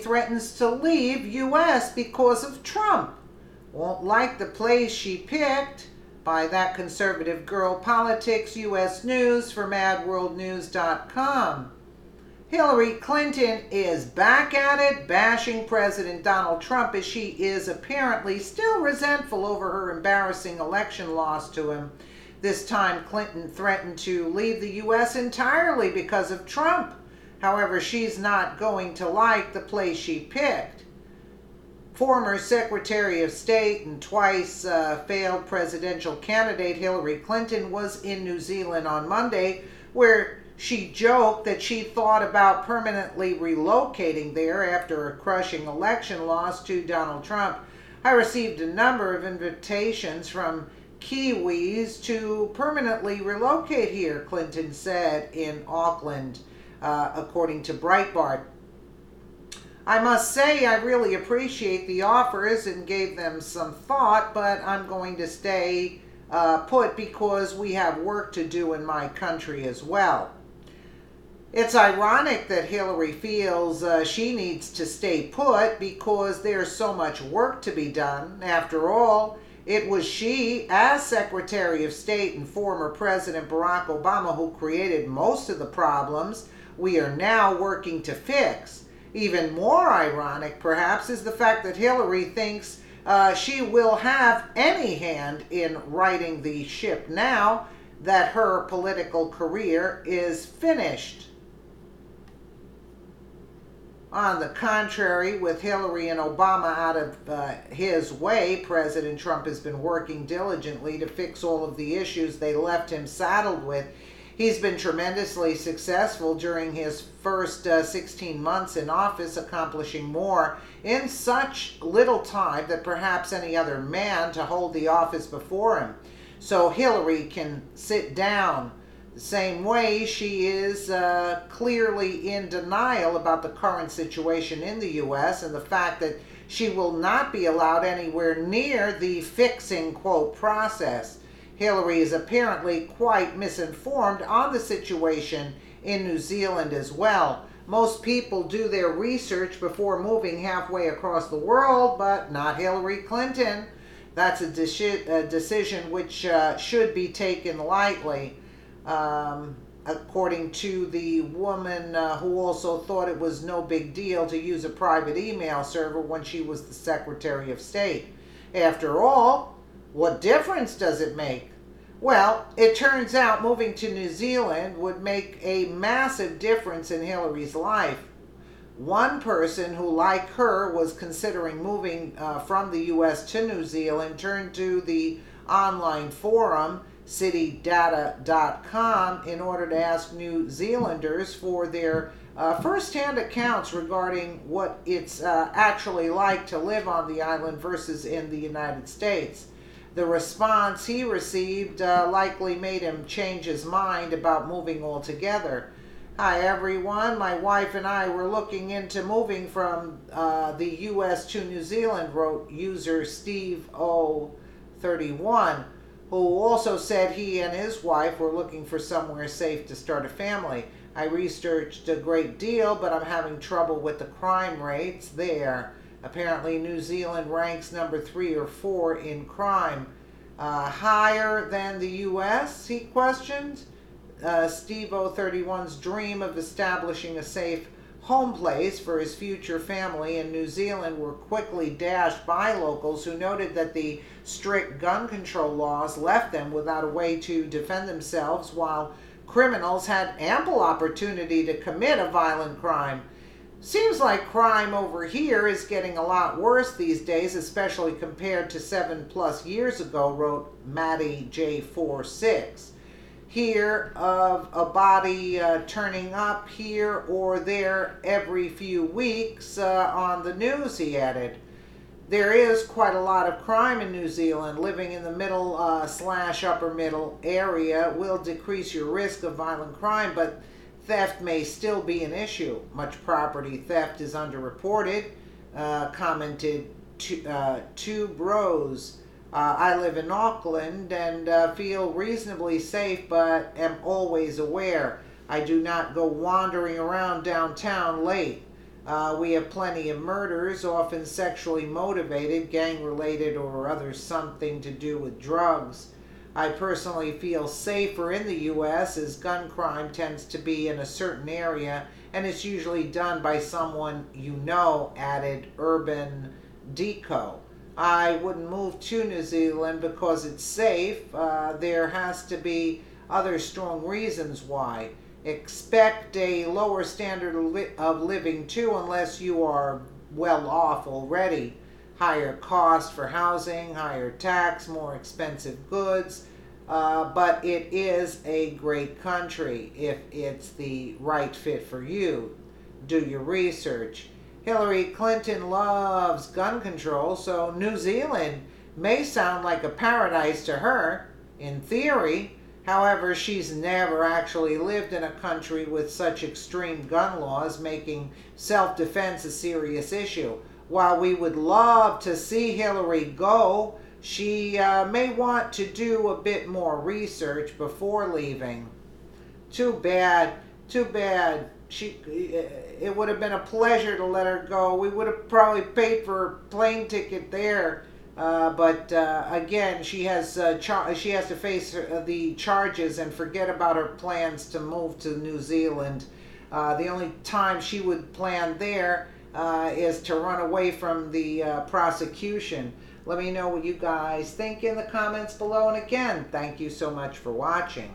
threatens to leave U.S. because of Trump. Won't like the place she picked. By that conservative girl, Politics U.S. News from AdWorldNews.com. Hillary Clinton is back at it, bashing President Donald Trump as she is apparently still resentful over her embarrassing election loss to him. This time, Clinton threatened to leave the U.S. entirely because of Trump. However, she's not going to like the place she picked. Former Secretary of State and twice failed presidential candidate Hillary Clinton was in New Zealand on Monday, where she joked that she thought about permanently relocating there after a crushing election loss to Donald Trump. I received a number of invitations from Kiwis to permanently relocate here, Clinton said in Auckland, according to Breitbart. I must say I really appreciate the offers and gave them some thought, but I'm going to stay put because we have work to do in my country as well. It's ironic that Hillary feels she needs to stay put because there's so much work to be done. After all, it was she, as Secretary of State and former President Barack Obama, who created most of the problems we are now working to fix. Even more ironic, perhaps, is the fact that Hillary thinks she will have any hand in righting the ship now that her political career is finished. On the contrary, with Hillary and Obama out of his way, President Trump has been working diligently to fix all of the issues they left him saddled with. He's been tremendously successful during his first 16 months in office, accomplishing more in such little time than perhaps any other man to hold the office before him. So Hillary can sit down. The same way she is clearly in denial about the current situation in the U.S. and the fact that she will not be allowed anywhere near the fixing, quote, process. Hillary is apparently quite misinformed on the situation in New Zealand as well. Most people do their research before moving halfway across the world, but not Hillary Clinton. That's a decision which should be taken lightly. According to the woman who also thought it was no big deal to use a private email server when she was the Secretary of State. After all, what difference does it make? Well, it turns out moving to New Zealand would make a massive difference in Hillary's life. One person who, like her, was considering moving from the U.S. to New Zealand turned to the online forum citydata.com in order to ask New Zealanders for their first-hand accounts regarding what it's actually like to live on the island versus in the United States. The response he received likely made him change his mind about moving altogether. Hi everyone, my wife and I were looking into moving from the U.S. to New Zealand, wrote user Steve O31, who also said he and his wife were looking for somewhere safe to start a family. I researched a great deal, but I'm having trouble with the crime rates there. Apparently New Zealand ranks number 3 or 4 in crime. Higher than the U.S., he questioned. Steve O31's dream of establishing a safe home place for his future family in New Zealand were quickly dashed by locals who noted that the strict gun control laws left them without a way to defend themselves, while criminals had ample opportunity to commit a violent crime. Seems like crime over here is getting a lot worse these days, especially compared to 7+ years ago, wrote Maddie J46. Hear of a body turning up here or there every few weeks on the news, he added. There is quite a lot of crime in New Zealand. Living in the middle / upper middle area will decrease your risk of violent crime, but theft may still be an issue. Much property theft is underreported, commented Two Bros. I live in Auckland and feel reasonably safe, but am always aware. I do not go wandering around downtown late. We have plenty of murders, often sexually motivated, gang-related, or other something to do with drugs. I personally feel safer in the U.S. as gun crime tends to be in a certain area, and it's usually done by someone you know, added Urban Deco. I wouldn't move to New Zealand because it's safe. There has to be other strong reasons why. Expect a lower standard of living too, unless you are well off already. Higher cost for housing, higher tax, more expensive goods. But it is a great country if it's the right fit for you. Do your research. Hillary Clinton loves gun control, so New Zealand may sound like a paradise to her, in theory. However, she's never actually lived in a country with such extreme gun laws, making self-defense a serious issue. While we would love to see Hillary go, she may want to do a bit more research before leaving. Too bad, too bad. It would have been a pleasure to let her go. We would have probably paid for a plane ticket there. But again, she has to face the charges and forget about her plans to move to New Zealand. The only time she would plan there is to run away from the prosecution. Let me know what you guys think in the comments below. And again, thank you so much for watching.